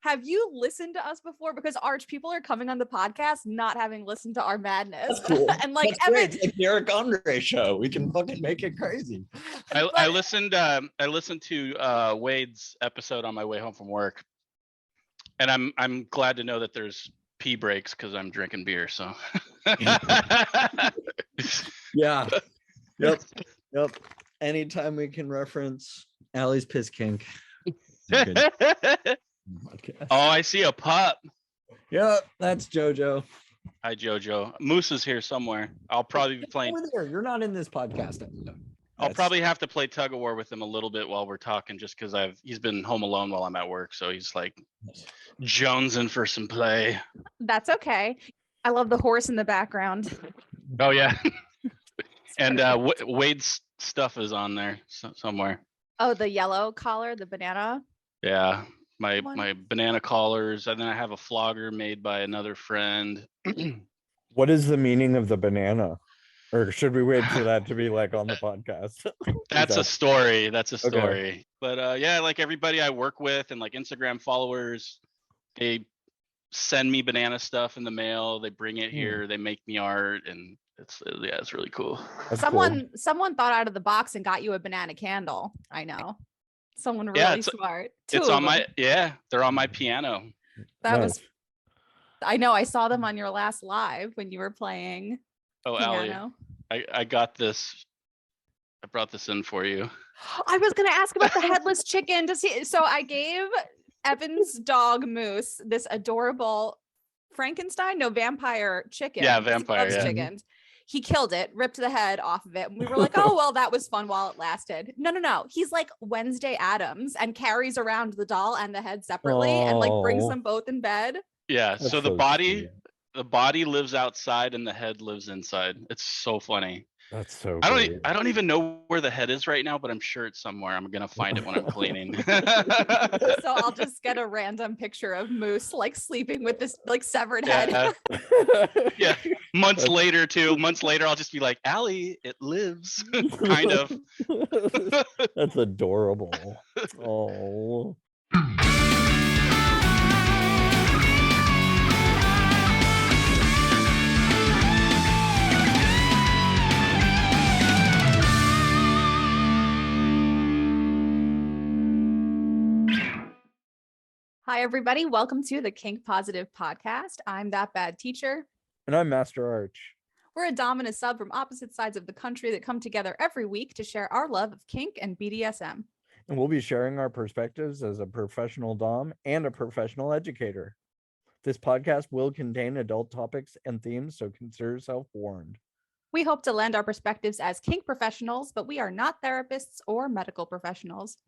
have you listened to us before? Because Arch, people are coming on the podcast not having listened to our madness. That's cool. And like That's great. It's like the Eric Andre show. We can fucking make it crazy. I listened to Wade's episode on my way home from work, and I'm glad to know that there's pee breaks because I'm drinking beer. So yeah. Yep. Anytime we can reference Allie's piss kink. Oh, I see a pup. Yep, that's JoJo. Hi, JoJo. Moose is here somewhere. I'll probably be playing. Over there. You're not in this podcast episode. I'll probably have to play tug of war with him a little bit while we're talking, just because he's been home alone while I'm at work, so he's like jonesing for some play. That's okay. I love the horse in the background. Oh yeah, and Wade's stuff is on there somewhere. Oh, the yellow collar, the banana. Yeah, my banana collars, and then I have a flogger made by another friend. What is the meaning of the banana? Or should we wait for that to be like on the podcast? That's a story. That's a story. Okay. But yeah, like everybody I work with and like Instagram followers, they send me banana stuff in the mail. They bring it here. They make me art, and it's really cool. That's Someone cool. thought out of the box and got you a banana candle. I know. Someone really smart. It's on they're on my piano. That was I know. I saw them on your last live when you were playing. Oh, piano. Allie, I got this. I brought this in for you. I was going to ask about the headless chicken. So I gave Evan's dog Moose this adorable vampire chicken. Yeah, vampire. He loves chickens. He killed it, ripped the head off of it. And we were like, oh, well, that was fun while it lasted. No. He's like Wednesday Addams and carries around the doll and the head separately and like brings them both in bed. Yeah. That's so the so body. cute. The body lives outside and the head lives inside. It's so funny. That's so I don't even know where the head is right now, but I'm sure it's somewhere. I'm gonna find it when I'm cleaning. So I'll just get a random picture of Moose like sleeping with this like severed head. Yeah. Months later, I'll just be like, Allie, it lives. Kind of. That's adorable. Oh. Hi, everybody. Welcome to the Kink Positive Podcast. I'm That Bad Teacher. And I'm Master Arch. We're a dom and a sub from opposite sides of the country that come together every week to share our love of kink and BDSM. And we'll be sharing our perspectives as a professional dom and a professional educator. This podcast will contain adult topics and themes, so consider yourself warned. We hope to lend our perspectives as kink professionals, but we are not therapists or medical professionals.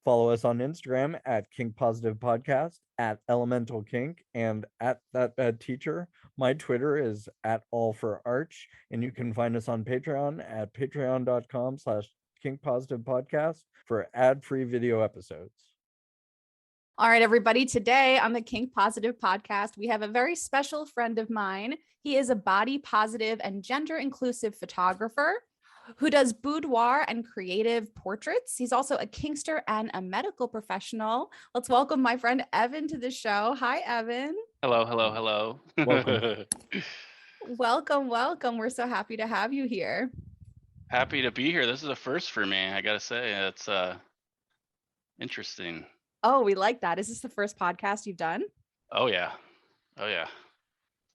Follow us on Instagram at Kink Positive Podcast, at Elemental Kink, and at That Bad Teacher. My Twitter is at All for Arch, and you can find us on Patreon at patreon.com/Kink Positive Podcast for ad-free video episodes. All right, everybody. Today on the Kink Positive Podcast, we have a very special friend of mine. He is a body positive and gender inclusive photographer who does boudoir and creative portraits. He's also a kinkster and a medical professional. Let's welcome my friend Evan to the show. Hi, Evan. Hello. Welcome. We're so happy to have you here. Happy to be here. This is a first for me. I gotta say, it's interesting. Oh, we like that. Is this the first podcast you've done? Oh yeah.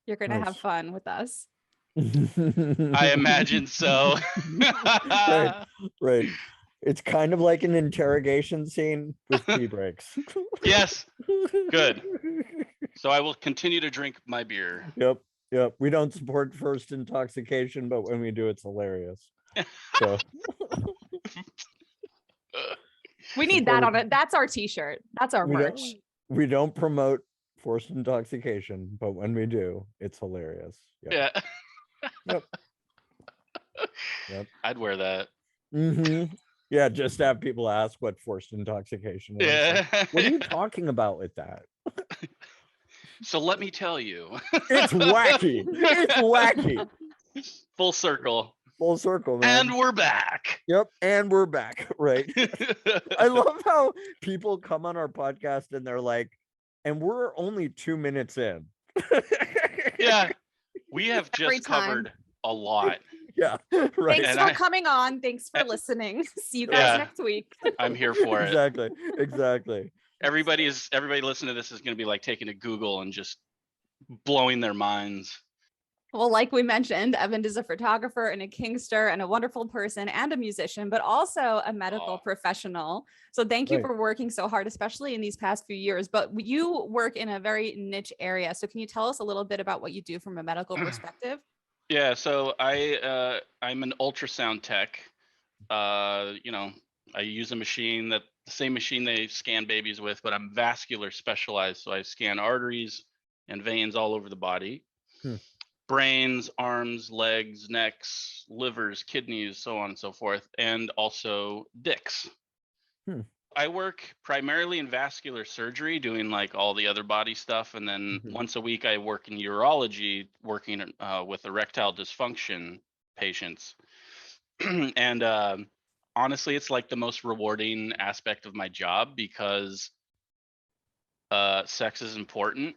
You're gonna have fun with us. I imagine so. Right. It's kind of like an interrogation scene with tea breaks. Yes. Good. So I will continue to drink my beer. Yep. We don't support first intoxication, but when we do, it's hilarious. So we need that on it. That's our t-shirt. That's our merch. We don't promote forced intoxication, but when we do, it's hilarious. Yeah. Yep. I'd wear that. Mm-hmm. Yeah, just have people ask what forced intoxication is. Yeah. Like, what are you talking about with that? So let me tell you. It's wacky. It's wacky. Full circle, man. And we're back. Yep, and we're back. Right. I love how people come on our podcast and they're like, and we're only 2 minutes in. Yeah, we have Every just time. covered a lot. Yeah, right. Thanks And for coming on. Thanks for listening. See you guys Yeah. next week. I'm here for it. Exactly. Everybody listening to this is going to be like taking to Google and just blowing their minds. Well, like we mentioned, Evan is a photographer and a kinkster and a wonderful person and a musician, but also a medical professional. So thank you Right. for working so hard, especially in these past few years. But you work in a very niche area. So can you tell us a little bit about what you do from a medical perspective? Yeah, so I'm an ultrasound tech. You know, I use a machine the same machine they scan babies with, but I'm vascular specialized. So I scan arteries and veins all over the body. Brains, arms, legs, necks, livers, kidneys, so on and so forth, and also dicks. I work primarily in vascular surgery, doing like all the other body stuff, and then once a week I work in urology, working with erectile dysfunction patients. And honestly, it's like the most rewarding aspect of my job because sex is important,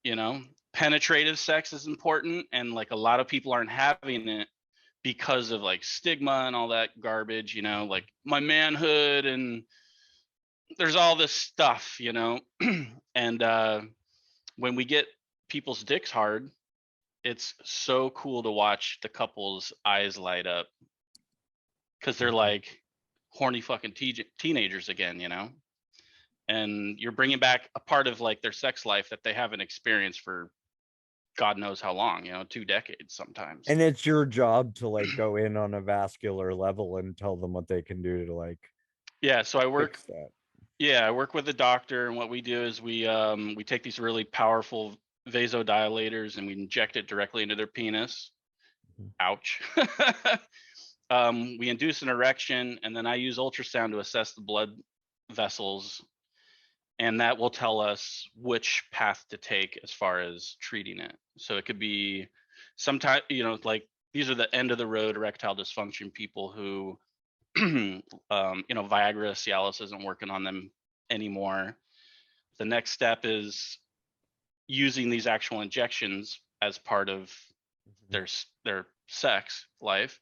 you know. Penetrative sex is important, and like a lot of people aren't having it because of like stigma and all that garbage, you know, like my manhood, and there's all this stuff, you know. And when we get people's dicks hard, it's so cool to watch the couple's eyes light up because they're like horny fucking teenagers again, you know. And you're bringing back a part of like their sex life that they haven't experienced for God knows how long, you know, 2 decades sometimes. And it's your job to like go in on a vascular level and tell them what they can do to like so I work fix that. I work with a doctor, and what we do is we take these really powerful vasodilators and we inject it directly into their penis. Ouch. We induce an erection, and then I use ultrasound to assess the blood vessels, and that will tell us which path to take as far as treating it. So it could be sometimes, you know, like these are the end of the road erectile dysfunction people who, you know, Viagra, Cialis isn't working on them anymore. The next step is using these actual injections as part of their sex life.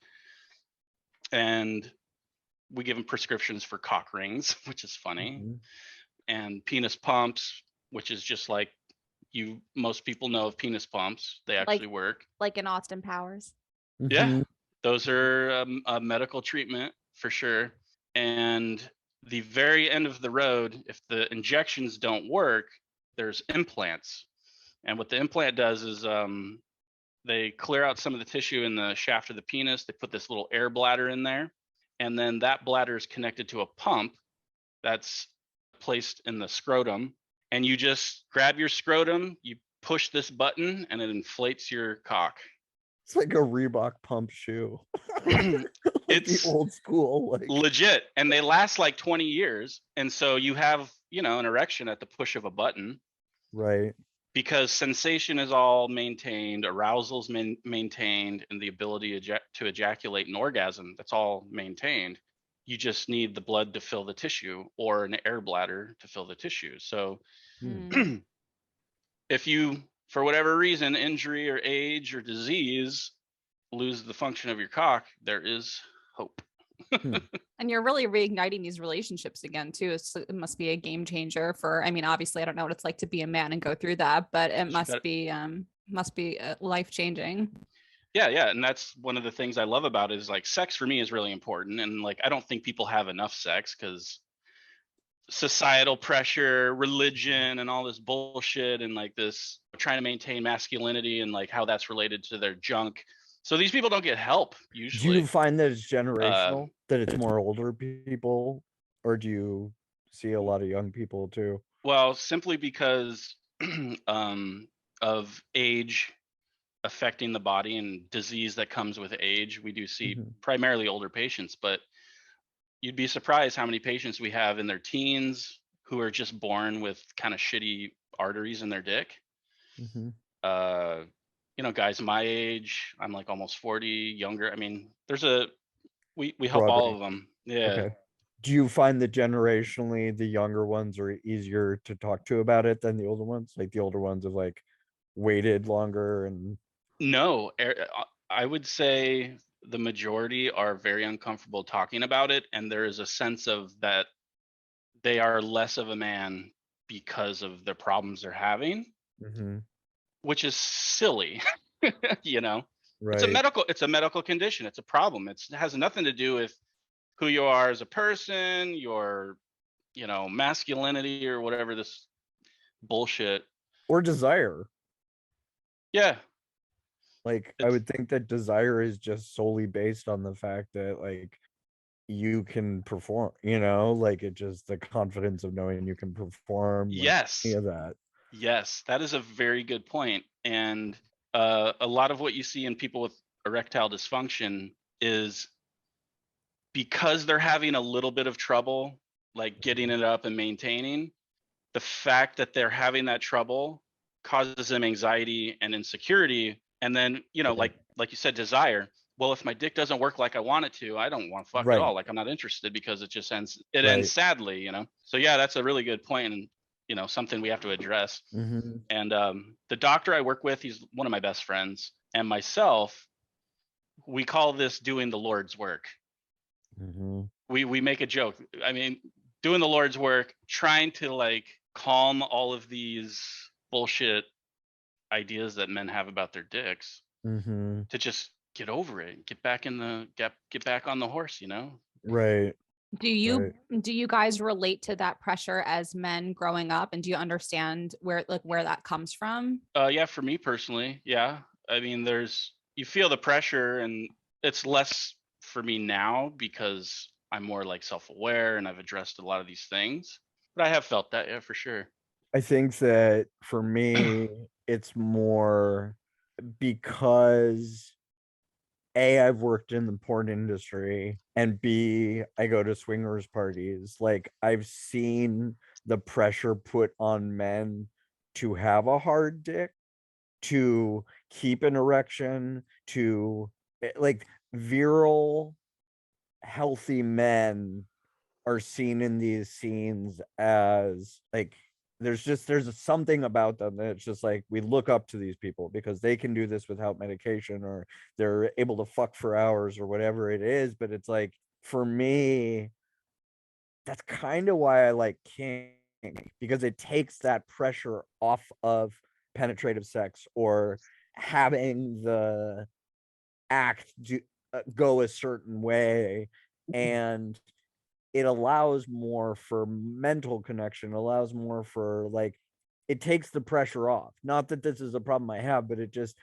And we give them prescriptions for cock rings, which is funny, and penis pumps, which is just like most people know of penis pumps. They actually work. Like in Austin Powers. Yeah, those are a medical treatment for sure. And the very end of the road, if the injections don't work, there's implants. And what the implant does is they clear out some of the tissue in the shaft of the penis. They put this little air bladder in there, and then that bladder is connected to a pump that's placed in the scrotum, and you just grab your scrotum, you push this button, and it inflates your cock. It's like a Reebok pump shoe. It's old school, like legit, and they last like 20 years. And so you have, you know, an erection at the push of a button, right? Because sensation is all maintained, arousal's maintained, and the ability to ejaculate an orgasm, that's all maintained. You just need the blood to fill the tissue, or an air bladder to fill the tissue. So if you, for whatever reason, injury or age or disease, lose the function of your cock, there is hope. And you're really reigniting these relationships again too. So it must be a game changer for, I mean, obviously I don't know what it's like to be a man and go through that, but it must be life changing. Yeah. And that's one of the things I love about it, is like sex for me is really important. And like, I don't think people have enough sex because societal pressure, religion, and all this bullshit, and like this trying to maintain masculinity and like how that's related to their junk. So these people don't get help usually. Do you find that it's generational, that it's more older people, or do you see a lot of young people too? Well, simply because of age affecting the body and disease that comes with age, we do see primarily older patients, but you'd be surprised how many patients we have in their teens who are just born with kind of shitty arteries in their dick. You know, guys my age, I'm like almost 40, younger. I mean, we help all of them. Yeah. Do you find that generationally the younger ones are easier to talk to about it than the older ones? Like the older ones have like waited longer and No, I would say the majority are very uncomfortable talking about it, and there is a sense of that they are less of a man because of the problems they're having, Mhm. which is silly. You know, Right. it's a medical condition. It's a problem. It has nothing to do with who you are as a person, your, masculinity or whatever this bullshit. Or desire. Yeah, Like I it's would think that desire is just solely based on the fact that like you can perform, like it just the confidence of knowing you can perform, like any yes, of that. yes, that is a very good point. And a lot of what you see in people with erectile dysfunction is because they're having a little bit of trouble, like getting it up and maintaining, the fact that they're having that trouble causes them anxiety and insecurity. And then, Right. like you said, desire. Well, if my dick doesn't work like I want it to, I don't want to fuck at all. Right. Like I'm not interested because it ends Right. sadly. So yeah, that's a really good point, and something we have to address. Mm-hmm. And the doctor I work with, he's one of my best friends, and myself, we call this doing the Lord's work. Mm-hmm. We make a joke. I mean, doing the Lord's work, trying to like calm all of these bullshit ideas that men have about their dicks, Mm-hmm. to just get over it, get back on the horse. Right. Do you Right. do you guys relate to that pressure as men growing up, and do you understand where that comes from? Yeah, for me personally, yeah. I mean, you feel the pressure, and it's less for me now because I'm more like self-aware and I've addressed a lot of these things. But I have felt that, yeah, for sure. I think that for me, it's more because A, I've worked in the porn industry, and B, I go to swingers parties. Like I've seen the pressure put on men to have a hard dick, to keep an erection, to like virile, healthy men are seen in these scenes as like there's something about them that it's just like we look up to these people because they can do this without medication, or they're able to fuck for hours or whatever it is. But it's like for me, that's kind of why I like kink, because it takes that pressure off of penetrative sex or having the act go a certain way, and it allows more for mental connection, allows more for like it takes the pressure off. Not that this is a problem I have, but it just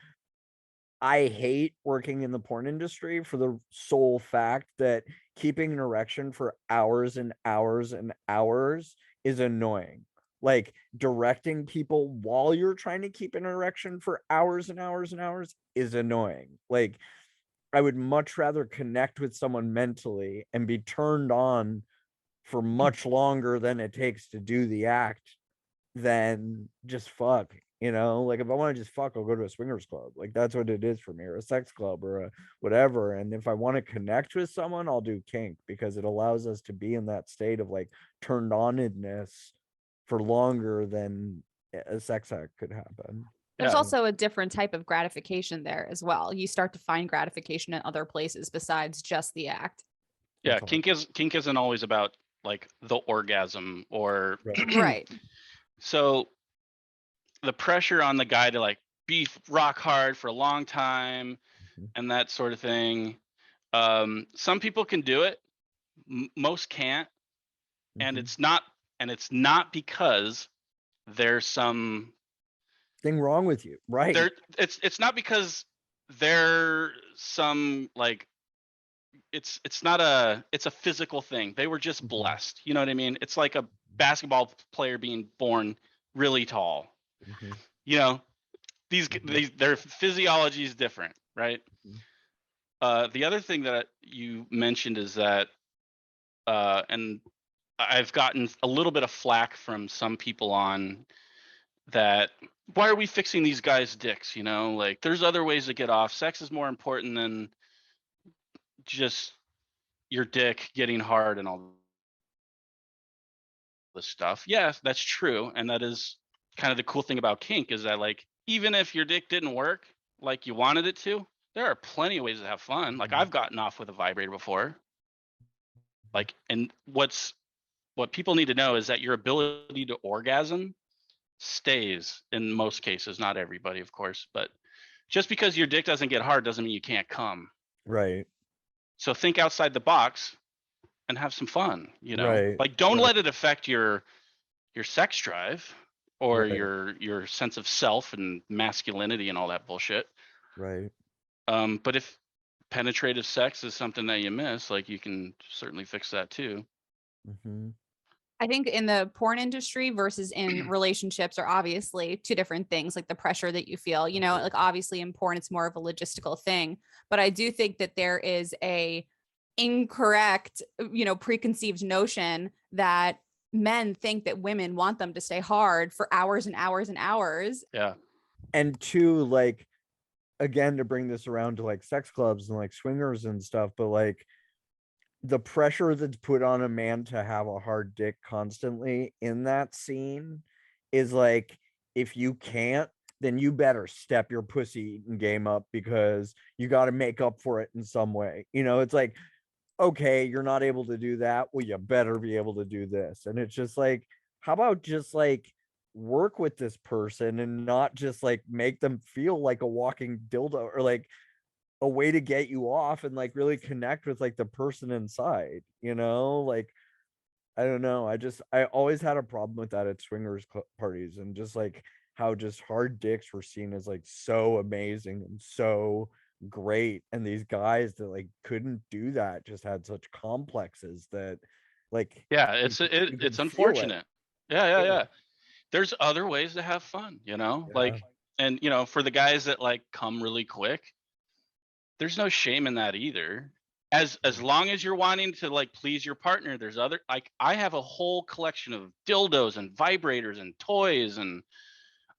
I hate working in the porn industry for the sole fact that keeping an erection for hours and hours and hours is annoying. Like directing people while you're trying to keep an erection for hours and hours and hours is annoying. Like I would much rather connect with someone mentally and be turned on for much longer than it takes to do the act than just fuck. Like if I want to just fuck, I'll go to a swingers club. Like that's what it is for me, or a sex club, or a whatever. And if I want to connect with someone, I'll do kink because it allows us to be in that state of like turned onedness for longer than a sex act could happen. There's Yeah, also a different type of gratification there as well. You start to find gratification in other places besides just the act. yeah. That's all. Kink isn't always about like the orgasm or Right. Right. so the pressure on the guy to like be rock hard for a long time Mhm. and that sort of thing. Some people can do it, most can't, and Mhm. it's not because there's some Thing wrong with you, right? there it's not because they're some like it's a physical thing. They were just Mhm. blessed. You know what I mean? It's like a basketball player being born really tall. Mhm. You know, Mhm. their physiology is different, right? Mhm. The other thing that you mentioned is that, and I've gotten a little bit of flack from some people on that. Why are we fixing these guys' dicks? Like there's other ways to get off. Sex is more important than just your dick getting hard and all this stuff. Yes, that's true. And that is kind of the cool thing about kink, is that like, even if your dick didn't work like you wanted it to, there are plenty of ways to have fun. Like I've gotten off with a vibrator before. Like, and what people need to know is that your ability to orgasm stays in most cases, not everybody, of course, but just because your dick doesn't get hard doesn't mean you can't come. Right. So think outside the box and have some fun, you know? Right. Like don't Right. let it affect your sex drive or Right. your sense of self and masculinity and all that bullshit. Right. But if penetrative sex is something that you miss, like you can certainly fix that too. Mm-hmm. I think in the porn industry versus in relationships are obviously two different things, like the pressure that you feel, you know, like obviously in porn, it's more of a logistical thing, but I do think that there is a incorrect, you know, preconceived notion that men think that women want them to stay hard for hours and hours and hours. Yeah. And two, like, again, to bring this around to like sex clubs and like swingers and stuff, but like the pressure that's put on a man to have a hard dick constantly in that scene is like, if you can't, then you better step your pussy eating game up, because you got to make up for it in some way. You know, it's like, okay, you're not able to do that. Well, you better be able to do this. And it's just like, how about just like work with this person and not just like make them feel like a walking dildo, or like a way to get you off and like really connect with like the person inside, you know? Like, I don't know. I always had a problem with that at swingers parties, and just like how just hard dicks were seen as like so amazing and so great. And these guys that like couldn't do that just had such complexes that like, Yeah, you could it's feel it. unfortunate. Yeah. There's other ways to have fun, you know? Yeah. Like, and you know, for the guys that like come really quick, there's no shame in that either. As long as you're wanting to like please your partner, there's other, like I have a whole collection of dildos and vibrators and toys, and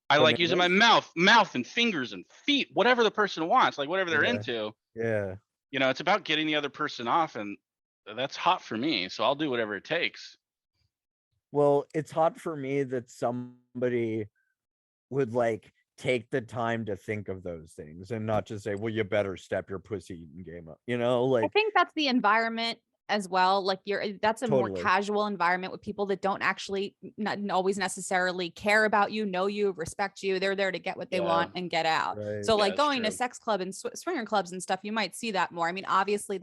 I like using my Bananas. mouth and fingers and feet, whatever the person wants, like whatever they're Yeah. into. Yeah. You know, it's about getting the other person off, and that's hot for me. So I'll do whatever it takes. Well, it's hot for me that somebody would like take the time to think of those things and not just say, well, you better step your pussy eating game up, you know? I Like, think that's the environment as well. Like that's a more totally. casual environment with people that don't actually not always necessarily care about you, know you, respect you. They're there to get what they Yeah. want and get out. Right. So Yeah, like that's going to true. sex club and swinger clubs and stuff, you might see that more. I mean, obviously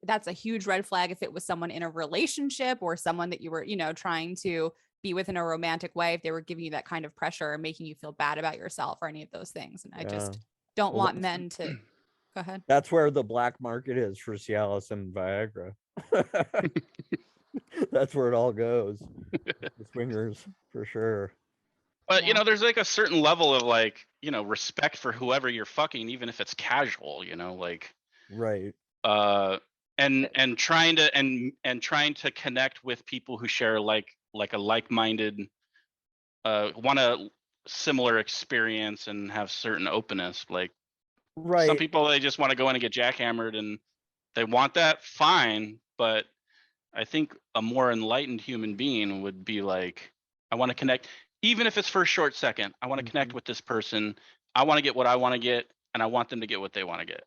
that's a huge red flag if it was someone in a relationship or someone that you were, you know, trying to be with in a romantic way, if they were giving you that kind of pressure and making you feel bad about yourself or any of those things. And I just don't Well, want men to go ahead. that's where the black market is for Cialis and Viagra. That's where it all goes. The swingers, for sure. But Yeah. you know, there's like a certain level of like, you know, respect for whoever you're fucking, even if it's casual, you know, like Right. and trying to connect with people who share like a like-minded want a similar experience and have certain openness. Like some Right. people, they just want to go in and get jackhammered, and they want that, fine, but I think a more enlightened human being would be like, I want to connect, even if it's for a short second. I want to connect with this person. I want to get what I want to get, and I want them to get what they want to get.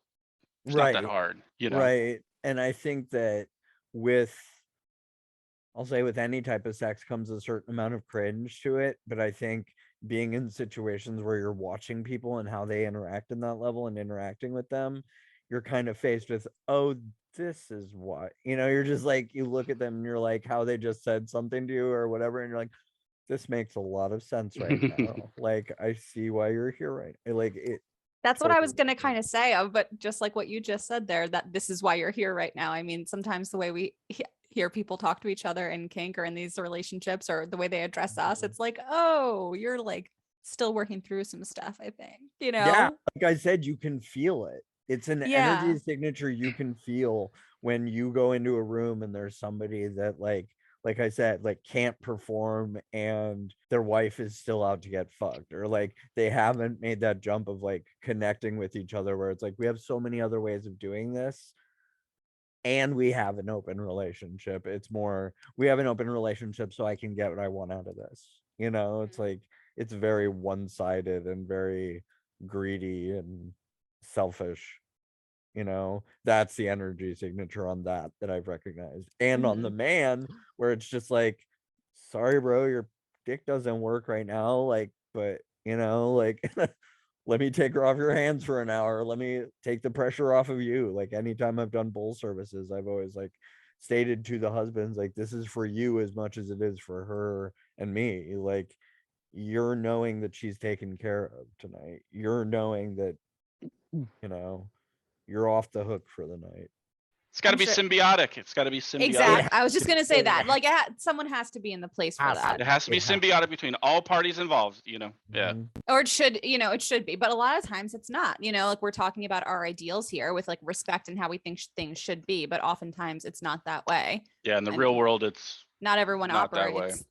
It's not that Right. hard, you know? Right. And I think that with, I'll say with any type of sex comes a certain amount of cringe to it, but I think being in situations where you're watching people and how they interact in that level and interacting with them, you're kind of faced with, oh, this is what, you know, you're just like, you look at them and you're like, how they just said something to you or whatever, and you're like, this makes a lot of sense right now. Like, I see why you're here, right? Like it. That's what I was Totally. going to kind of say, but just like what you just said there, that this is why you're here right now. I mean, sometimes the way we hear people talk to each other in kink or in these relationships or the way they address us, it's like, oh, you're like still working through some stuff, I think, you know? Yeah, like I said, you can feel it. It's an Yeah. energy signature you can feel when you go into a room and there's somebody that like I said, like can't perform and their wife is still out to get fucked, or like they haven't made that jump of like connecting with each other where it's like we have so many other ways of doing this. and we have an open relationship. It's more, we have an open relationship so I can get what I want out of this. It's like, it's very one-sided and very greedy and selfish. That's the energy signature on that I've recognized. And on the man, where it's just like, sorry, bro, your dick doesn't work right now. Like, but like, let me take her off your hands for an hour. Let me take the pressure off of you. Like, anytime I've done bowl services, I've always like stated to the husbands, like, this is for you as much as it is for her and me. Like, you're knowing that she's taken care of tonight. You're knowing that, you're off the hook for the night. It's got to I'm be sure- symbiotic. It's got to be symbiotic. Exactly. I was just gonna say that. Yeah. Like, someone has to be in the place for that, It has to be It has to. symbiotic between all parties involved. Yeah. Mhm. or it should. It should be. But a lot of times it's not. Like we're talking about our ideals here with like respect and how we think things should be, but oftentimes it's not that way. Yeah. In the And real world, it's Not everyone Not that way. operates,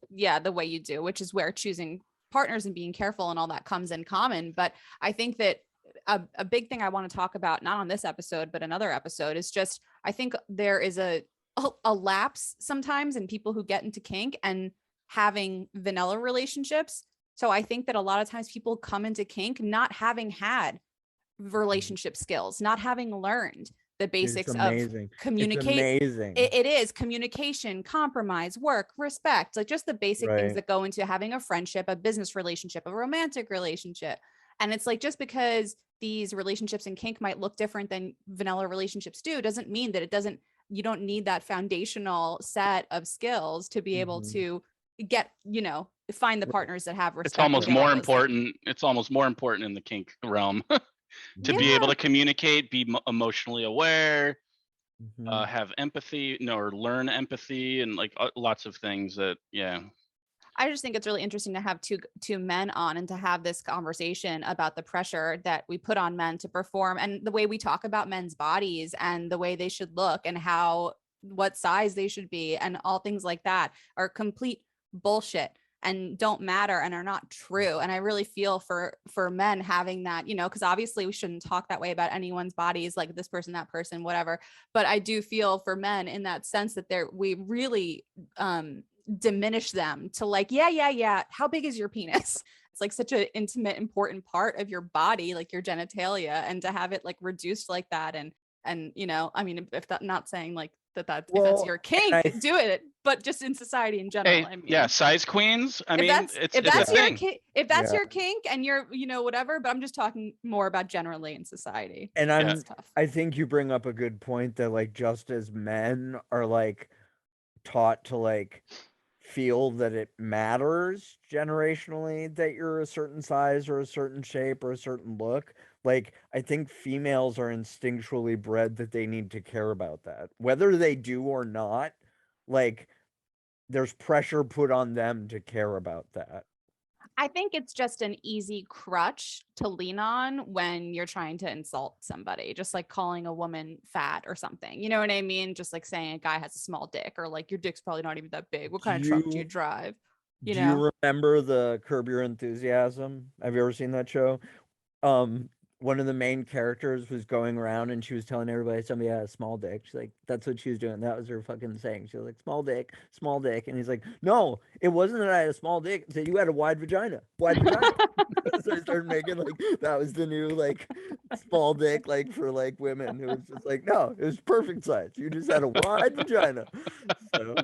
the way you do, which is where choosing partners and being careful and all that comes in common. But I think that a big thing I want to talk about, not on this episode, but another episode, is just, I think there is a lapse sometimes in people who get into kink and having vanilla relationships. So I think that a lot of times people come into kink not having had relationship skills, not having learned the basics It's of amazing. communicate. It's amazing. It is communication, compromise, work, respect, like just the basic things Right. that go into having a friendship, a business relationship, a romantic relationship. And it's like, just because these relationships in kink might look different than vanilla relationships do, doesn't mean that you don't need that foundational set of skills to be able Mhm. to get, find the Right. partners that have respect. it's almost and all more those things. important. It's almost more important in the kink realm to be able to communicate, be emotionally aware, Mhm. have empathy, or learn empathy, and like lots of things that, I just think it's really interesting to have two men on and to have this conversation about the pressure that we put on men to perform, and the way we talk about men's bodies and the way they should look and what size they should be and all things like that are complete bullshit and don't matter and are not true. And I really feel for men having that, because obviously we shouldn't talk that way about anyone's bodies, like this person, that person, whatever. But I do feel for men in that sense that we really diminish them to like, yeah, how big is your penis? It's like such an intimate, important part of your body, like your genitalia, and to have it like reduced like that. And I mean, if that, not saying like if that's your kink, do it, but just in society in general. hey, size queens. I if mean, that's it's if a that's your thing. if that's your kink and you're whatever, but I'm just talking more about generally in society. And It's tough. I think you bring up a good point that like, just as men are like taught to like feel that it matters generationally that you're a certain size or a certain shape or a certain look, like I think females are instinctually bred that they need to care about that, whether they do or not. Like, there's pressure put on them to care about that. I think it's just an easy crutch to lean on when you're trying to insult somebody, just like calling a woman fat or something. You know what I mean? Just like saying a guy has a small dick, or like your dick's probably not even that big. What kind of truck do you drive? Do you remember the Curb Your Enthusiasm? Have you ever seen that show? One of the main characters was going around and she was telling everybody somebody had a small dick. She's like, that's what she was doing. That was her fucking saying. She was like, small dick, small dick. And he's like, no, it wasn't that I had a small dick. It said you had a wide vagina. Wide vagina. So I started making like, that was the new like small dick, like for like women. It was just like, no, it was perfect size. You just had a wide vagina. So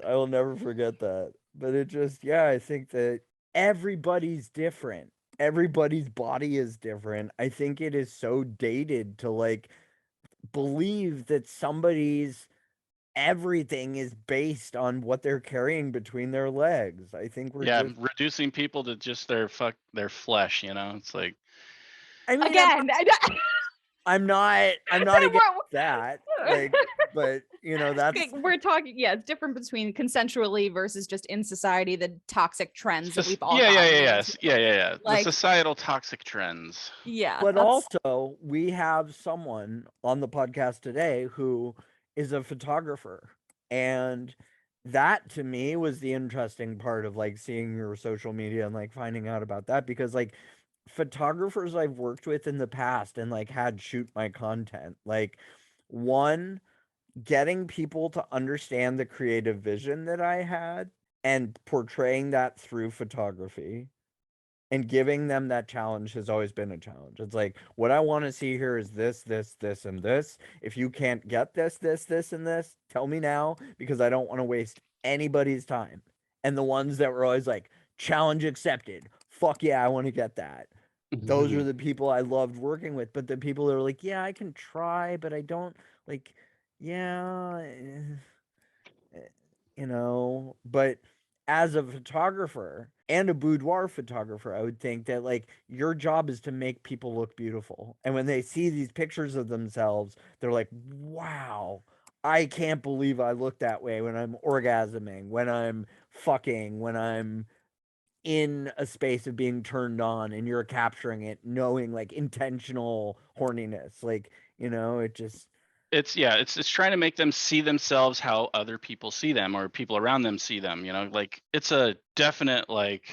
I will never forget that. But it just, I think that everybody's different. Everybody's body is different. I think it is so dated to like believe that somebody's everything is based on what they're carrying between their legs. I think we're just reducing people to just their flesh. It's like, I mean, again, I'm not against that. Like, but that's we're talking. Yeah, it's different between consensually versus just in society, the toxic trends that we've all yeah. Like, the societal toxic trends. Yeah, but also we have someone on the podcast today who is a photographer, and that to me was the interesting part of like seeing your social media and like finding out about that, because like photographers I've worked with in the past and like had shoot my content, like one getting people to understand the creative vision that I had and portraying that through photography and giving them that challenge has always been a challenge. It's like, what I want to see here is this, this, this, and this. If you can't get this, this, this, and this, tell me now, because I don't want to waste anybody's time. And the ones that were always like, challenge accepted. Fuck yeah, I want to get that. Those are the people I loved working with. But the people that are like, yeah, I can try, but I don't like, yeah, but as a photographer and a boudoir photographer, I would think that like your job is to make people look beautiful. And when they see these pictures of themselves, they're like, wow, I can't believe I look that way when I'm orgasming, when I'm fucking, when I'm in a space of being turned on and you're capturing it, knowing like intentional horniness. Like, it just, it's trying to make them see themselves how other people see them or people around them see them, like it's a definite like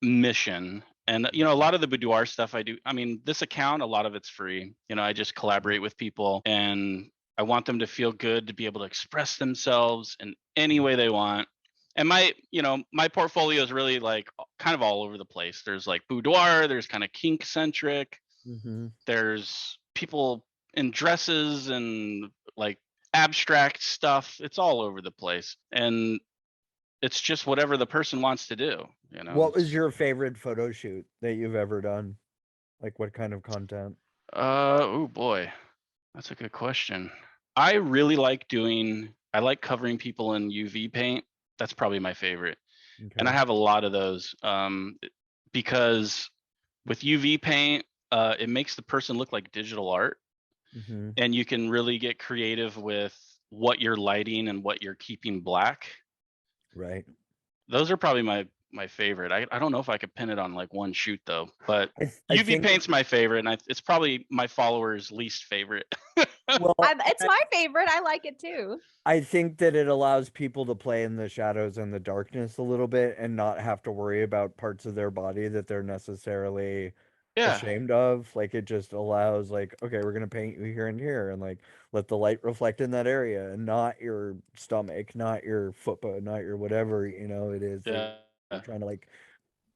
mission. And a lot of the boudoir stuff I do, I mean, this account, a lot of it's free. I just collaborate with people and I want them to feel good, to be able to express themselves in any way they want. And my portfolio is really like kind of all over the place. There's like boudoir, there's kind of kink centric, there's people in dresses and like abstract stuff. It's all over the place. And it's just whatever the person wants to do, What was your favorite photo shoot that you've ever done? Like what kind of content? Oh boy. That's a good question. I really like covering people in UV paint. That's probably my favorite. And I Okay. have a lot of those because with UV paint, it makes the person look like digital art. Mm-hmm. And you can really get creative with what you're lighting and what you're keeping black. Right. Those are probably my favorite. I don't know if I could pin it on like one shoot though, but I UV think, paint's my favorite, and it's probably my followers' least favorite. well, It's my favorite. I like it too. I think that it allows people to play in the shadows and the darkness a little bit and not have to worry about parts of their body that they're necessarily Yeah, ashamed of. Like it just allows like, okay, we're gonna paint you here and here and like let the light reflect in that area and not your stomach, not your foot, not your whatever, it is that yeah, you're trying to like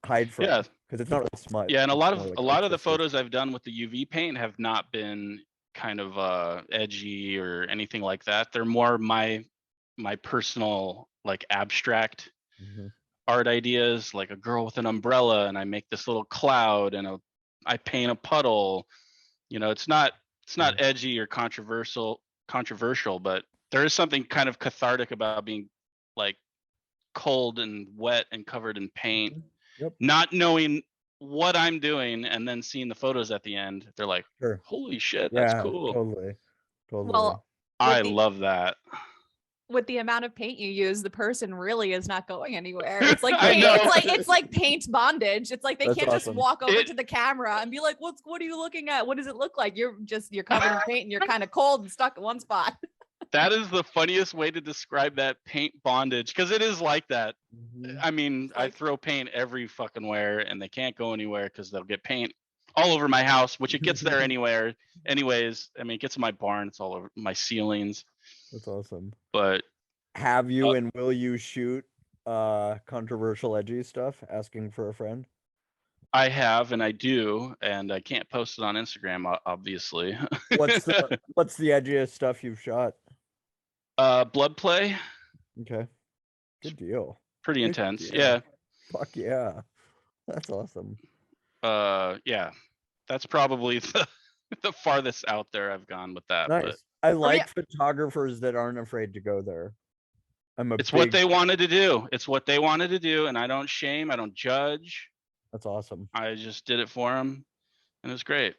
hide from, yeah, because it's not really smut. yeah. And a It's lot more of like a lot of the artistic. photos I've done with the UV paint have not been kind of edgy or anything like that. They're more my personal like abstract Mhm. art ideas, like a girl with an umbrella and I make this little cloud and I paint a puddle. It's not edgy or controversial, but there is something kind of cathartic about being like cold and wet and covered in paint, Yep. not knowing what I'm doing, and then seeing the photos at the end. They're like, Sure. holy shit, that's Yeah, cool. totally. Totally. Well, I with the love that. with the amount of paint you use, the person really is not going anywhere. It's like I paint, know. it's like paint bondage. It's like they That's can't just awesome. walk over It- to the camera and be like, what are you looking at? What does it look like? You're covered in paint and you're kind of cold and stuck in one spot. That is the funniest way to describe that, paint bondage, because it is like that. Mhm. I mean, I Like- throw paint every fucking where, and they can't go anywhere because they'll get paint all over my house, which it gets there anywhere. Anyways, I mean, it gets in my barn. It's all over my ceilings. That's awesome. But Have you and will you shoot controversial edgy stuff, asking for a friend? I have, and I do, and I can't post it on Instagram, obviously. What's the edgiest stuff you've shot? Blood play, Okay. Good deal. pretty Good intense. deal. Yeah. Fuck yeah. That's awesome. Yeah. That's probably the farthest out there I've gone with that. But Nice. I like photographers that aren't afraid to go there. it's what they wanted to do. It's what they wanted to do, and I don't shame. I don't judge. That's awesome. I just did it for them, and it was great.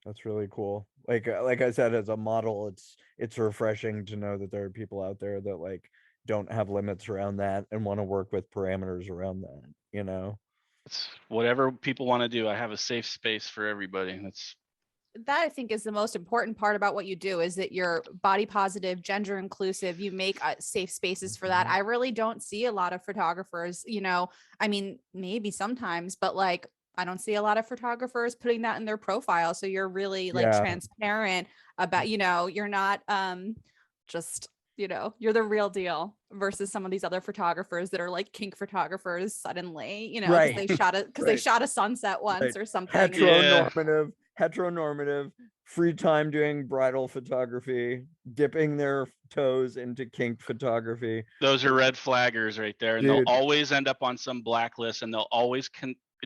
That's really cool. Like I said, as a model, it's refreshing to know that there are people out there that like don't have limits around that and want to work with parameters around that. It's whatever people want to do. I have a safe space for everybody. That I think is the most important part about what you do, is that you're body positive, gender inclusive. You make safe spaces for that. I really don't see a lot of photographers, I mean, maybe sometimes, but like, I don't see a lot of photographers putting that in their profile. So you're really like Yeah. transparent about, you're not just, you're the real deal versus some of these other photographers that are like kink photographers suddenly, because Right. they shot it because they Right. shot a sunset once Right. or something. and- Heteronormative, free time doing bridal photography, dipping their toes into kink photography. Those are red flaggers right there, and they'll Dude. always end up on some blacklist, and they'll always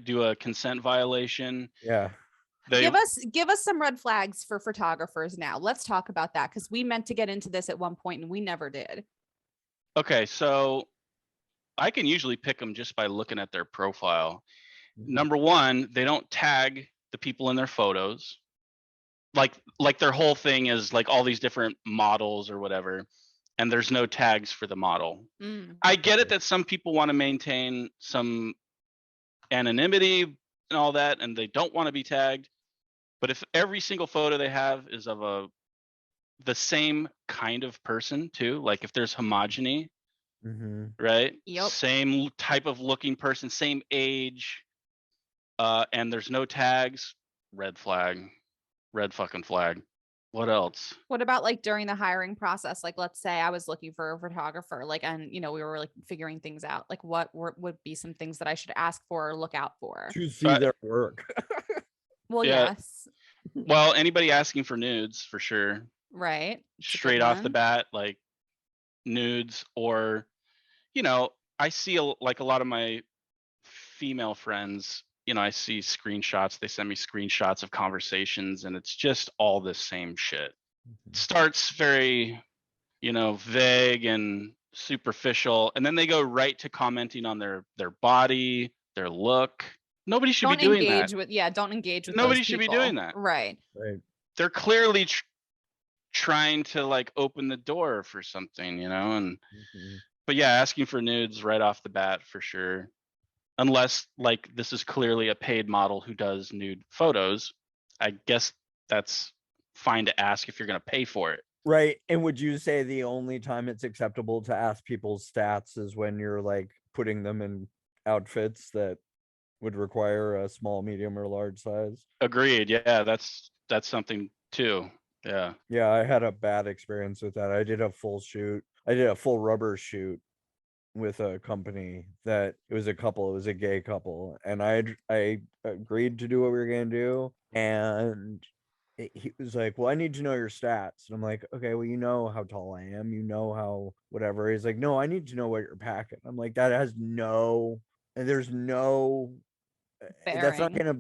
do a consent violation. Yeah. They Give us some red flags for photographers now. Let's talk about that because we meant to get into this at one point and we never did. Okay, so I can usually pick them just by looking at their profile. Number one, they don't tag the people in their photos. Like their whole thing is like all these different models or whatever, and there's no tags for the model. I get it that some people want to maintain some anonymity and all that, and they don't want to be tagged. But if every single photo they have is of the same kind of person too, like if there's homogeny, right? Yep. Same type of looking person, same age, and there's no tags, red flag, red fucking flag. What else? What about like during the hiring process? Like, let's say I was looking for a photographer, like, and we were like figuring things out. Like, what would be some things that I should ask for or look out for? To see their work. Well, Yeah. yes. Well, anybody asking for nudes for sure. Right. Straight off the bat, like nudes, or I see like a lot of my female friends, I see screenshots. They send me screenshots of conversations, and it's just all the same shit. It starts very, vague and superficial, and then they go right to commenting on their body, their look. Nobody should be doing that. Don't engage with Nobody those should be people. doing that. Right. They're clearly trying to like open the door for something, and but yeah, asking for nudes right off the bat for sure. Unless like this is clearly a paid model who does nude photos, I guess that's fine to ask if you're going to pay for it. Right. And would you say the only time it's acceptable to ask people's stats is when you're like putting them in outfits that would require a small, medium, or large size? Agreed. Yeah, that's something too. Yeah. Yeah, I had a bad experience with that. I did a full rubber shoot with a company that it was a gay couple, and I agreed to do what we were going to do, and he was like, well, I need to know your stats. And I'm like, okay, well, you know how tall I am, how whatever. He's like, no, I need to know what you're packing. I'm like, there's no that's not gonna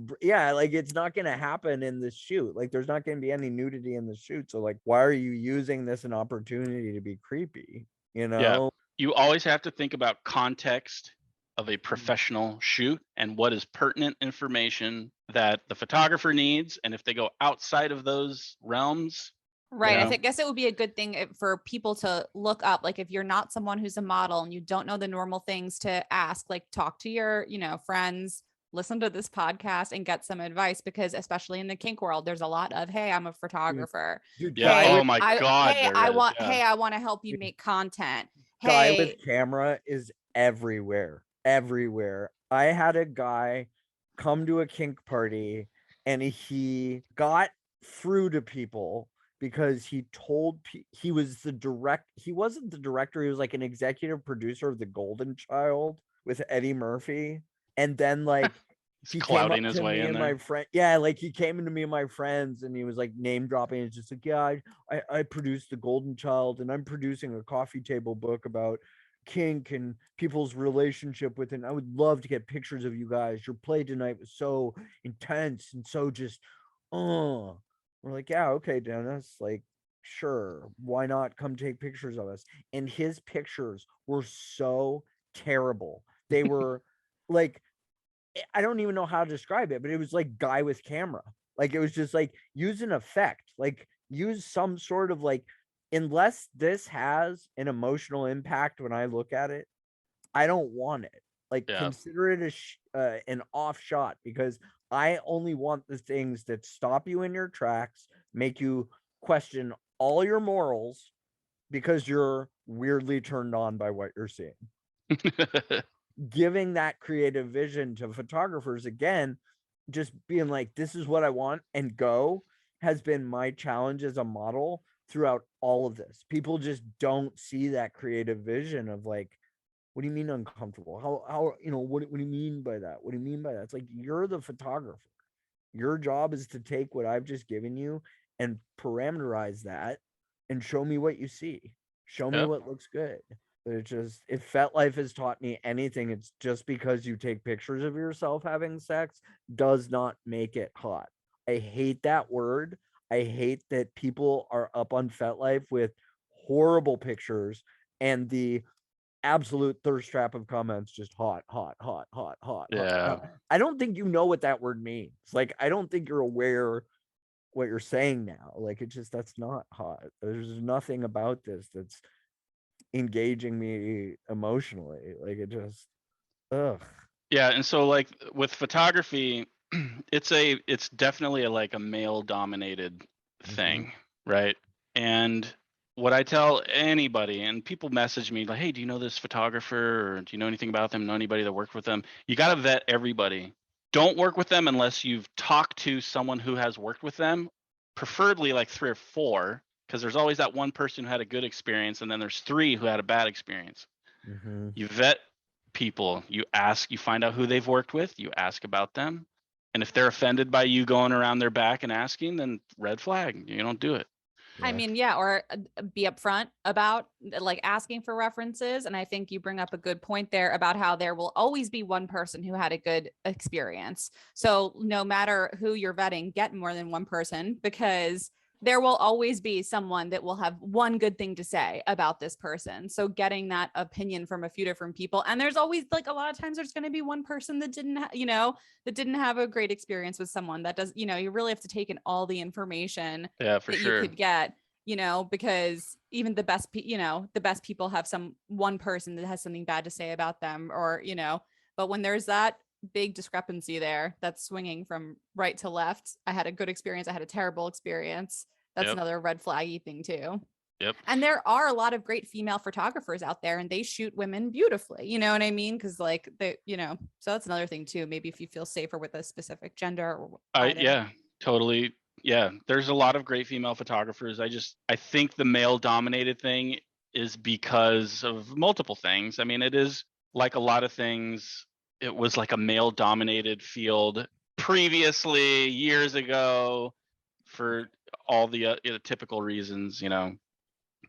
like it's not gonna happen in the shoot. Like there's not gonna be any nudity in the shoot, so like why are you using this an opportunity to be creepy? Yeah, you always have to think about context of a professional shoot and what is pertinent information that the photographer needs, and if they go outside of those realms. Right. I guess it would be a good thing for people to look up, like if you're not someone who's a model and you don't know the normal things to ask, like talk to your friends, listen to this podcast and get some advice, because especially in the kink world, there's a lot of, hey, I'm a photographer. Dude, yeah. Hey, Oh my God. Hey, I want to help you make content. Guy Hey, with camera is everywhere. I had a guy come to a kink party, and he got through to people because he wasn't the director, he was like an executive producer of The Golden Child with Eddie Murphy. And then like he came up to me and my friend, like he came into me and my friends, and he was like name dropping. It's just like, yeah, I produced The Golden Child, and I'm producing a coffee table book about kink and people's relationship with it. And I would love to get pictures of you guys. Your play tonight was so intense and so just we're like, yeah, okay, Dennis, like sure, why not come take pictures of us? And his pictures were so terrible. They were like, I don't even know how to describe it, but it was like guy with camera. Like it was just like use an effect, like use some sort of like, unless this has an emotional impact when I look at it, I don't want it. Like consider it an off shot, because I only want the things that stop you in your tracks, make you question all your morals because you're weirdly turned on by what you're seeing. Giving that creative vision to photographers, again, just being like, this is what I want and go, has been my challenge as a model throughout all of this. People just don't see that creative vision of like, what do you mean uncomfortable? How what do you mean by that? What do you mean by that? It's like, you're the photographer. Your job is to take what I've just given you and parameterize that and show me what you see. Show me Yep. what looks good. If FetLife has taught me anything, it's just because you take pictures of yourself having sex does not make it hot. I hate that word. I hate that people are up on FetLife with horrible pictures and the absolute thirst trap of comments, just hot, hot, hot, hot, hot, Yeah. hot. I don't think you know what that word means. Like, I don't think you're aware what you're saying now. Like, that's not hot. There's nothing about this that's engaging me emotionally. Like, ugh. Yeah, and so like with photography, it's definitely like a male dominated thing, right? And what I tell anybody, and people message me like, hey, do you know this photographer, or do you know anything about them, know anybody that worked with them? You got to vet everybody. Don't work with them unless you've talked to someone who has worked with them, preferably like 3 or 4, because there's always that one person who had a good experience, and then there's 3 who had a bad experience. You vet people, you ask, you find out who they've worked with, you ask about them. And if they're offended by you going around their back and asking, then red flag, you don't do it. I mean, yeah, or be upfront about like asking for references. And I think you bring up a good point there about how there will always be one person who had a good experience. So no matter who you're vetting, get more than one person, because there will always be someone that will have one good thing to say about this person. So getting that opinion from a few different people. And there's always like a lot of times there's going to be one person that didn't, that didn't have a great experience with someone. That does, you really have to take in all the information Yeah, for that sure. you could get, because even the best, the best people have one person that has something bad to say about them, or, but when there's that big discrepancy there, that's swinging from right to left. I had a good experience, I had a terrible experience. That's another red flaggy thing too. Yep. And there are a lot of great female photographers out there, and they shoot women beautifully. You know what I mean? Because like so that's another thing too. Maybe if you feel safer with a specific gender or either. Yeah, totally. Yeah, there's a lot of great female photographers. I think the male dominated thing is because of multiple things. I mean, it is like a lot of things. It was like a male dominated field previously, years ago, for all the typical reasons,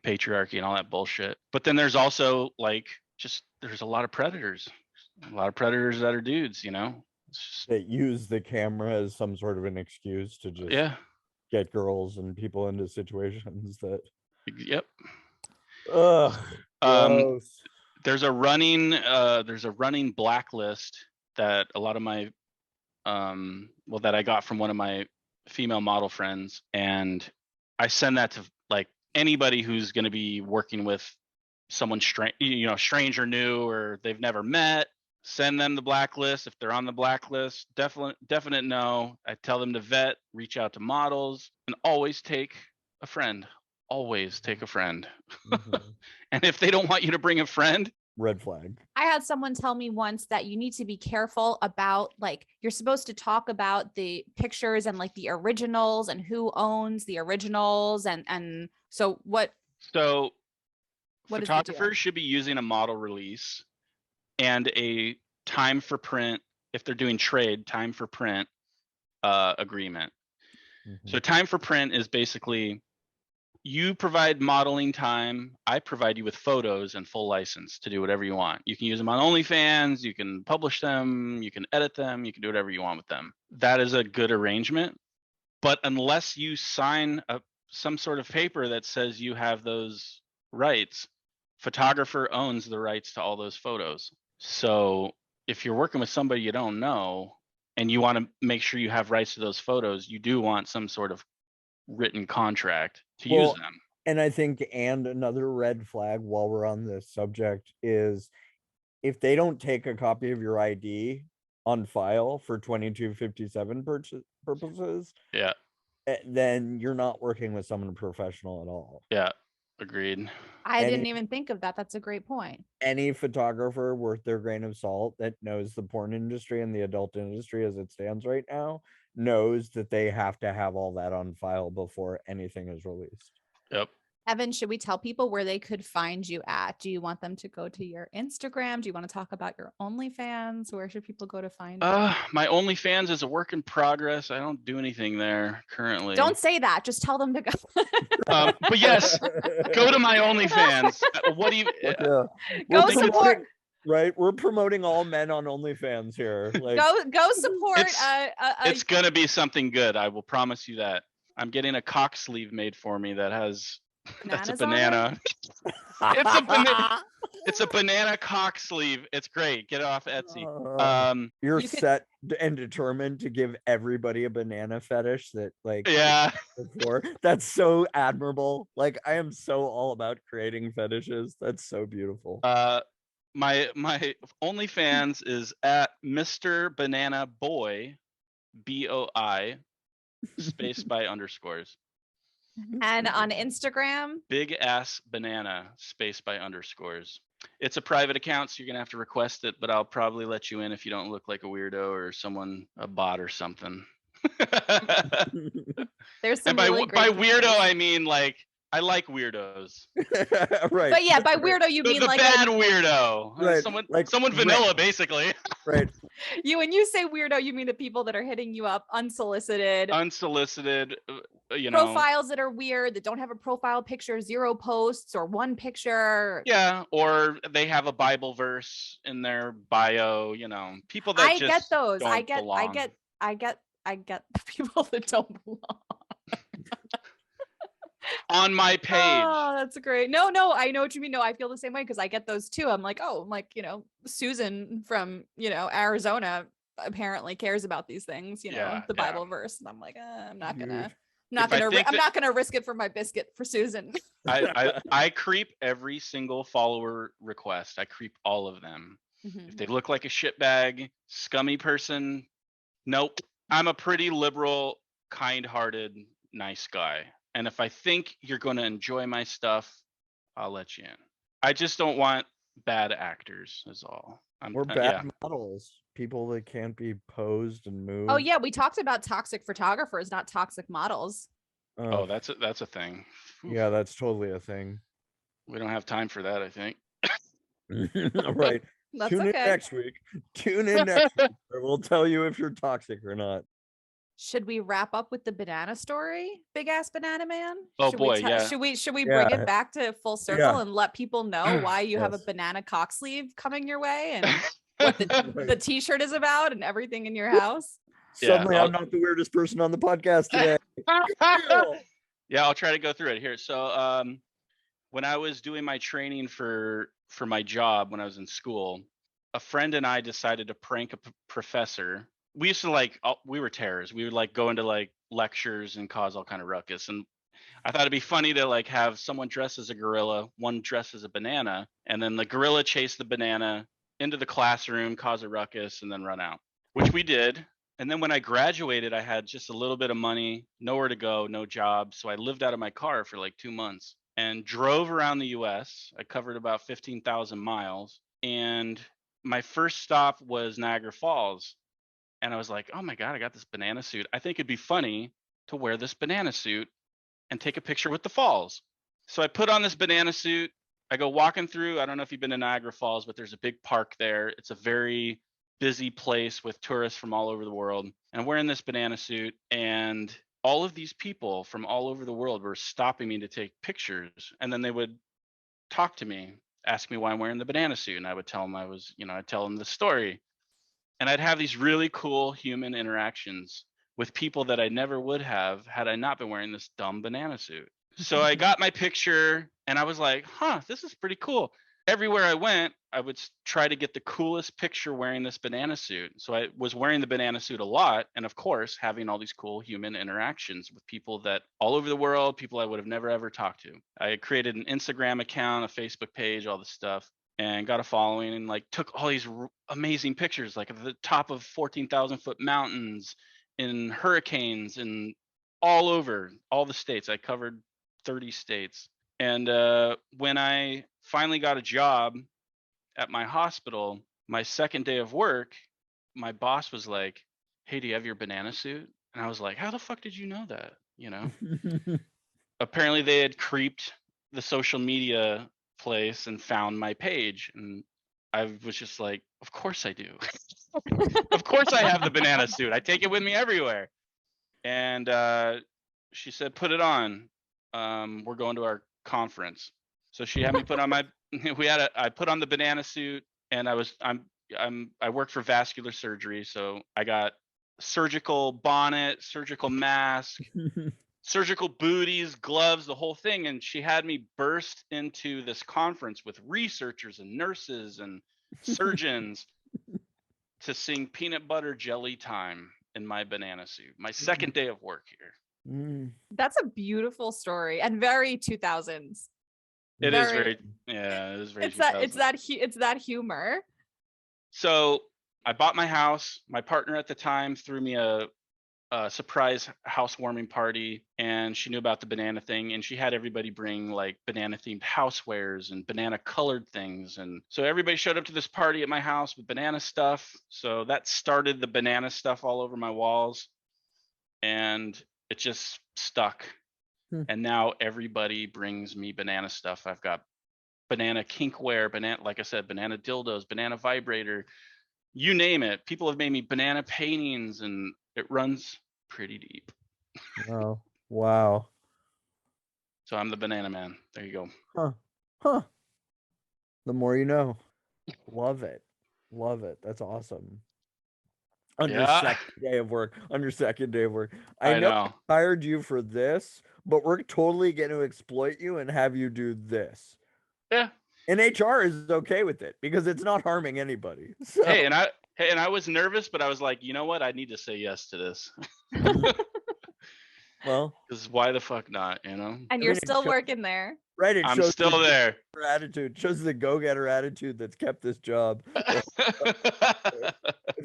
patriarchy and all that bullshit. But then there's also like there's a lot of predators that are dudes, that use the camera as some sort of an excuse to just get girls and people into situations that Yep. Gross. There's a running blacklist that a lot of my that I got from one of my female model friends, and I send that to like anybody who's going to be working with someone strange or new, or they've never met. Send them the blacklist. If they're on the blacklist, definite no. I tell them to vet, reach out to models, and always take a friend. Always take a friend. And if they don't want you to bring a friend, red flag. I had someone tell me once that you need to be careful about, like, you're supposed to talk about the pictures and like the originals and who owns the originals. And so what photographers should be using a model release and a time for print, if they're doing trade, time for print agreement. So time for print is basically you provide modeling time, I provide you with photos and full license to do whatever you want. You can use them on OnlyFans, you can publish them, you can edit them, you can do whatever you want with them. That is a good arrangement. But unless you sign some sort of paper that says you have those rights, photographer owns the rights to all those photos. So if you're working with somebody you don't know and you want to make sure you have rights to those photos, you do want some sort of written contract to use them. And I think, and another red flag while we're on this subject is if they don't take a copy of your ID on file for 2257 purposes, then you're not working with someone professional at all. Yeah, agreed. I didn't even think of that. That's a great point. Any photographer worth their grain of salt that knows the porn industry and the adult industry as it stands right now knows that they have to have all that on file before anything is released. Yep. Evan, should we tell people where they could find you at? Do you want them to go to your Instagram? Do you want to talk about your OnlyFans? Where should people go to find you? My OnlyFans is a work in progress. I don't do anything there currently. Don't say that. Just tell them to go. But yes, go to my OnlyFans. What do you? Yeah. Go We're support. promoting- Right, we're promoting all men on OnlyFans here. Like, Go support. It's gonna be something good. I will promise you that. I'm getting a cock sleeve made for me that has. That's a bananas on it? banana. It's a banana cock sleeve. It's great. Get it off Etsy. You're You could- set and determined to give everybody a banana fetish that, like, Yeah. before. That's so admirable. Like, I am so all about creating fetishes. That's so beautiful. My OnlyFans is at Mr. Banana Boy, BOI, space by underscores. And on Instagram, Big ass banana, space by underscores. It's a private account, so you're gonna have to request it, but I'll probably let you in if you don't look like a weirdo or a bot or something. there's some And by really by great weirdo, pictures. I mean like I like weirdos. Right. But yeah, by weirdo you mean The like bad weirdo. Right, Someone like vanilla, basically. Right. when you say weirdo, you mean the people that are hitting you up unsolicited, Unsolicited, profiles that are weird, that don't have a profile picture, 0 posts or 1 picture. Yeah, or they have a Bible verse in their bio, people that I just get those. don't I get people that don't belong. on my page. Oh, that's great. No, I know what you mean. No, I feel the same way because I get those too. I'm like, Susan from, Arizona apparently cares about these things, Yeah, the yeah. Bible verse. And I'm like, I'm not Huge. gonna, If I think I'm that- not gonna risk it for my biscuit for Susan. I creep every single follower request. I creep all of them. Mhm. If they look like a shitbag, scummy person, nope. I'm a pretty liberal, kind-hearted, nice guy. And if I think you're going to enjoy my stuff, I'll let you in. I just don't want bad actors, is all. Or bad models, people that can't be posed and moved. Oh yeah, we talked about toxic photographers, not toxic models. Oh, that's a thing. Yeah, that's totally a thing. We don't have time for that, I think. Right. That's Tune okay. in next week. Tune in next week. Where we'll tell you if you're toxic or not. Should we wrap up with the banana story, big ass banana man? Oh, Should boy, we yeah. Should we bring Yeah. it back to full circle Yeah. and let people know why you have a Yes. banana cock sleeve coming your way and what the t-shirt is about and everything in your house? Yeah, Suddenly, I'm not the weirdest person on the podcast today. Yeah, I'll try to go through it here. So, when I was doing my training for my job when I was in school, a friend and I decided to prank a professor. We used to we were terrorists. We would go into lectures and cause all kind of ruckus. And I thought it'd be funny to have someone dressed as a gorilla, one dressed as a banana, and then the gorilla chase the banana into the classroom, cause a ruckus, and then run out, which we did. And then when I graduated, I had just a little bit of money, nowhere to go, no job. So I lived out of my car for 2 months and drove around the US. I covered about 15,000 miles. And my first stop was Niagara Falls. And I was like, oh my God, I got this banana suit. I think it'd be funny to wear this banana suit and take a picture with the falls. So I put on this banana suit. I go walking through. I don't know if you've been to Niagara Falls, but there's a big park there. It's a very busy place with tourists from all over the world. And I'm wearing this banana suit, and all of these people from all over the world were stopping me to take pictures. And then they would talk to me, ask me why I'm wearing the banana suit. And I would tell them I'd tell them the story. And I'd have these really cool human interactions with people that I never would have had I not been wearing this dumb banana suit. So I got my picture and I was like, this is pretty cool. Everywhere I went, I would try to get the coolest picture wearing this banana suit. So I was wearing the banana suit a lot. And of course, having all these cool human interactions with people that all over the world, people I would have never, ever talked to. I created an Instagram account, a Facebook page, all this stuff, and got a following and took all these amazing pictures, at the top of 14,000 foot mountains, in hurricanes, and all over all the states. I covered 30 states. And when I finally got a job at my hospital, my second day of work, my boss was like, hey, do you have your banana suit? And I was like, how the fuck did you know that? apparently they had creeped the social media place and found my page, and I was just like, of course I do. Of course I have the banana suit. I take it with me everywhere. And she said, put it on. We're going to our conference. So she had me put on my I put on the banana suit, and I worked for vascular surgery, so I got surgical bonnet, surgical mask, surgical booties, gloves, the whole thing. And she had me burst into this conference with researchers and nurses and surgeons to sing Peanut Butter Jelly Time in my banana suit. My second day of work here. That's a beautiful story and very 2000s. It is very, yeah, it is very. It's that humor. So I bought my house. My partner at the time threw me a surprise housewarming party, and she knew about the banana thing, and she had everybody bring like banana themed housewares and banana colored things. And so everybody showed up to this party at my house with banana stuff. So that started the banana stuff all over my walls, and it just stuck. And now everybody brings me banana stuff. I've got banana kinkware, banana, like I said, banana dildos, banana vibrator, you name it. People have made me banana paintings, and it runs pretty deep. Oh, wow. So I'm the banana man. There you go. Huh. The more you know. Love it. That's awesome. On your second day of work. I know I hired you for this, but we're totally going to exploit you and have you do this. Yeah. And HR is okay with it because it's not harming anybody. So. Hey, and I was nervous, but I was like, you know what? I need to say yes to this. Well, because why the fuck not? You know. And you're still working there, right? I'm still there. Attitude shows the go-getter attitude that's kept this job. If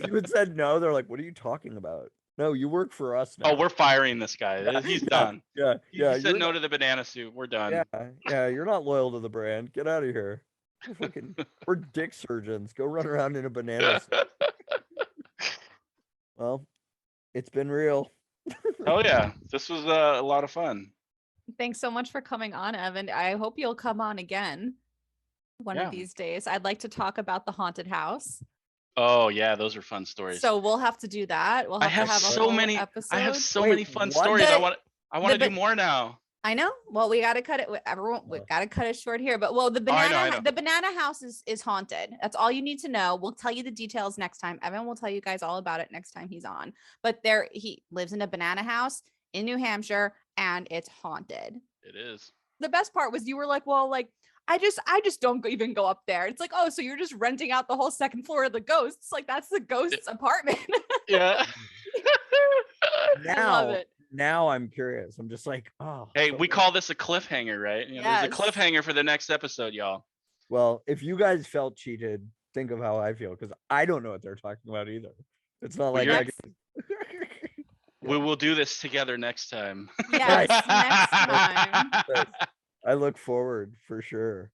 you had said no, they're like, "What are you talking about? No, you work for us now." Oh, we're firing this guy. He's done. Yeah. He said no to the banana suit. We're done. Yeah. You're not loyal to the brand. Get out of here. We're dick surgeons. Go run around in a banana suit. Well, it's been real. Oh yeah, this was a lot of fun. Thanks so much for coming on, Evan. I hope you'll come on again one of these days. I'd like to talk about the haunted house. Oh yeah, those are fun stories. So we'll have to do that. We'll have to have so many episode. I have so many fun stories. I want to do more now. I know. Well, we got to cut it. Everyone, we got to cut it short here. But the banana house is haunted. That's all you need to know. We'll tell you the details next time. Evan will tell you guys all about it next time he's on. But he lives in a banana house in New Hampshire, and it's haunted. It is. The best part was you were like, well, like I just don't even go up there. It's like, oh, so you're just renting out the whole second floor of the ghosts? Like that's the ghost's apartment. Yeah. I love it. Now I'm curious. I'm just like, oh. Hey, we call this a cliffhanger, right? There's a cliffhanger for the next episode, y'all. Well, if you guys felt cheated, think of how I feel, because I don't know what they're talking about either. It's not like we will do this together next time. Yes, next time. I look forward for sure.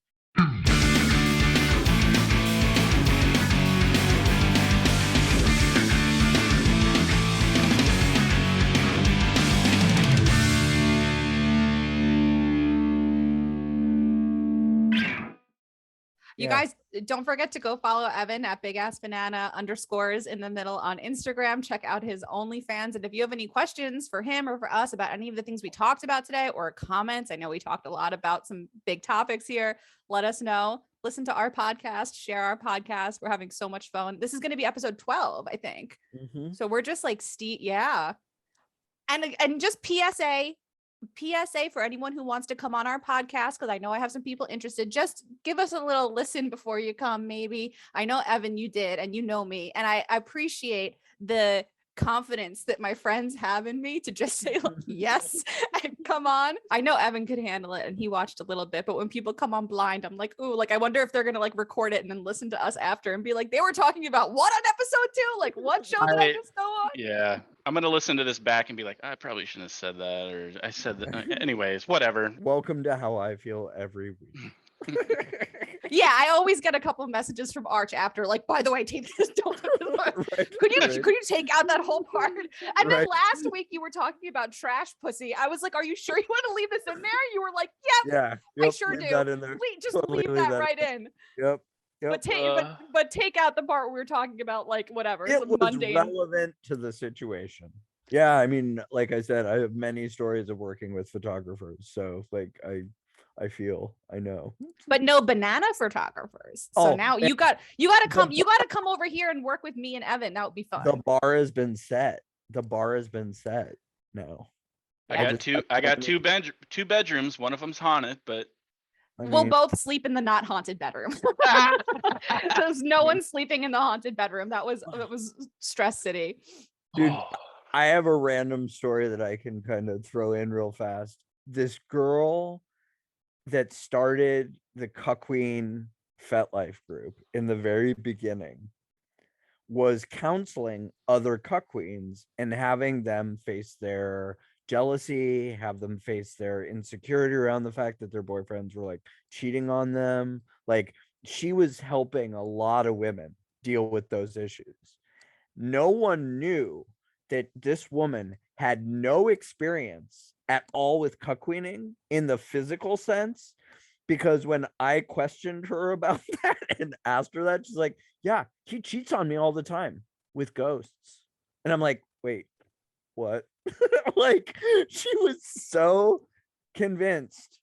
You guys don't forget to go follow Evan at bigassbanana_ in the middle on Instagram. Check out his OnlyFans. And if you have any questions for him or for us about any of the things we talked about today or comments, I know we talked a lot about some big topics here. Let us know. Listen to our podcast, share our podcast. We're having so much fun. This is going to be episode 12, I think. Mm-hmm. So we're just like, yeah. And just PSA for anyone who wants to come on our podcast, because I know I have some people interested, just give us a little listen before you come. Maybe I know Evan, you did, and you know me, and I appreciate the confidence that my friends have in me to just say like, yes and come on. I know Evan could handle it and he watched a little bit, but when people come on blind, I'm like, ooh, like I wonder if they're gonna like record it and then listen to us after and be like, they were talking about what on episode 2? Like what show did I just go on? Yeah, I'm gonna listen to this back and be like, I probably shouldn't have said that, or I said that. Anyways, whatever. Welcome to How I Feel Every Week. Yeah, I always get a couple of messages from Arch after, like, by the way, take this. Don't Right, could you right. could you take out that whole part? And then Right. last week you were talking about trash pussy. I was like, are you sure you want to leave this in there? You were like, yep, Yeah. I Yep, sure leave do. that in there. Just Totally leave leave that that right in. Yep. Yep. But take Uh, but take out the part we were talking about, like whatever, It some was mundane. relevant to the situation. Yeah, I mean, like I said, I have many stories of working with photographers. So like I know. But no banana photographers. So Oh, now man, you gotta come the come over here and work with me and Evan. That would be fun. the bar has been set. The bar has been set now. I got I two bedrooms. One of them's haunted, but We'll mean, both sleep in the not haunted bedroom. There's no one sleeping in the haunted bedroom. That was Stress City. dude, oh, I have a random story that I can kind of throw in real fast. This girl that started the Cuck Queen FetLife group in the very beginning was counseling other Cuck Queens and having them face their jealousy, have them face their insecurity around the fact that their boyfriends were like cheating on them. Like she was helping a lot of women deal with those issues. No one knew that this woman had no experience at all with cuckweening in the physical sense, because when I questioned her about that and asked her that, she's like, yeah, he cheats on me all the time with ghosts. And I'm like, wait, what? Like, she was so convinced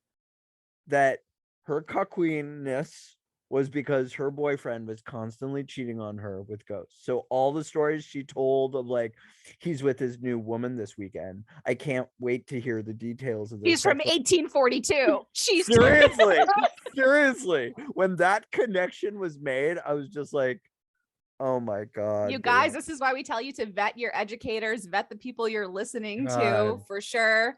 that her cuckweeness was because her boyfriend was constantly cheating on her with ghosts. So all the stories she told of like, he's with his new woman this weekend. I can't wait to hear the details of this. He's from 1842. She's seriously. When that connection was made, I was just like, oh my God. You guys, this is why we tell you to vet your educators, vet the people you're listening to God. for sure.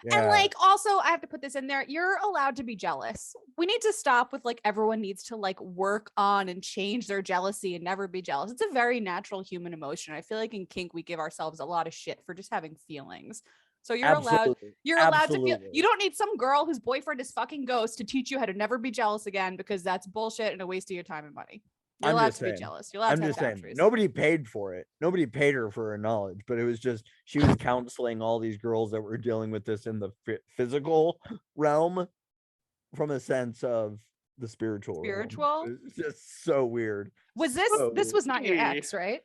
Yeah. And like, also, I have to put this in there. You're allowed to be jealous. We need to stop with like, everyone needs to like work on and change their jealousy and never be jealous. It's a very natural human emotion. I feel like in kink, we give ourselves a lot of shit for just having feelings. So you're allowed to feel. You don't need some girl whose boyfriend is fucking ghost to teach you how to never be jealous again, because that's bullshit and a waste of your time and money. You're allowed to be jealous. You're allowed to have boundaries. Nobody paid for it. Nobody paid her for her knowledge, but it was just, she was counseling all these girls that were dealing with this in the physical realm from a sense of the spiritual realm. It's just so weird. Was this was not your ex, right?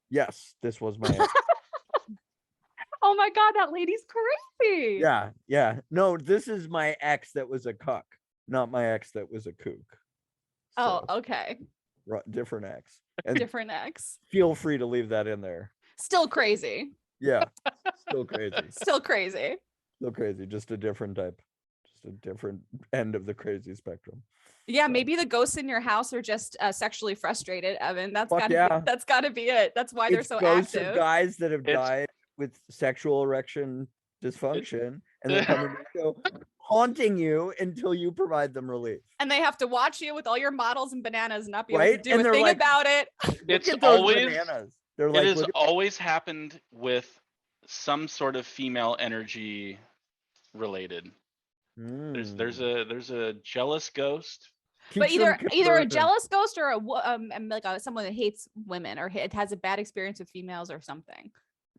Yes, this was my ex. Oh my God, that lady's crazy. Yeah. No, this is my ex that was a cuck, not my ex that was a kook. So, oh, okay. Different ex. And different ex. Feel free to leave that in there. Still crazy. Yeah. Still crazy. Still crazy. Still crazy. Just a different type. Just a different end of the crazy spectrum. Yeah, so. Maybe the ghosts in your house are just sexually frustrated, Evan. That's gotta be it. That's why they're so ghosts active. Of guys that have died with sexual erection dysfunction and then coming to show, haunting you until you provide them relief. And they have to watch you with all your models and bananas and not be able to do a thing about it. It's always bananas. They're like, it has always happened with some sort of female energy related. There's a jealous ghost. But either a jealous ghost or someone that hates women or has a bad experience with females or something.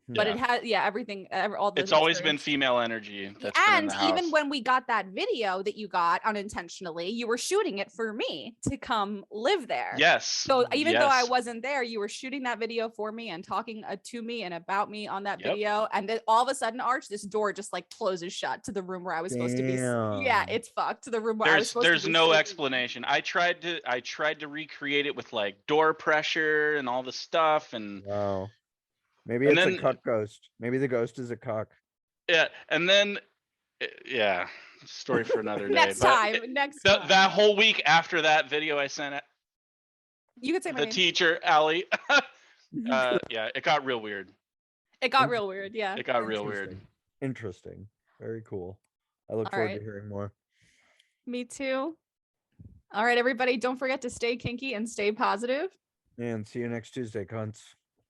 But it has, everything, all the. It's always been female energy. And even when we got that video that you got unintentionally, you were shooting it for me to come live there. Yes. So even though I wasn't there, you were shooting that video for me and talking to me and about me on that video. And then all of a sudden, Arch, this door just like closes shut to the room where I was supposed to be. Yeah, it's fucked. To the room where I was supposed to be. There's no explanation. I tried to recreate it with like door pressure and all the stuff and. Wow. Maybe it's a cuck ghost. Maybe the ghost is a cuck. Yeah, and then, story for another day. Next time. That whole week after that video I sent it. You could say my the name. Teacher, Allie. It got real weird. It got real weird, yeah. It got real weird. Interesting. Very cool. I look forward to hearing more. Me too. All right, everybody, don't forget to stay kinky and stay positive. And see you next Tuesday, cunts.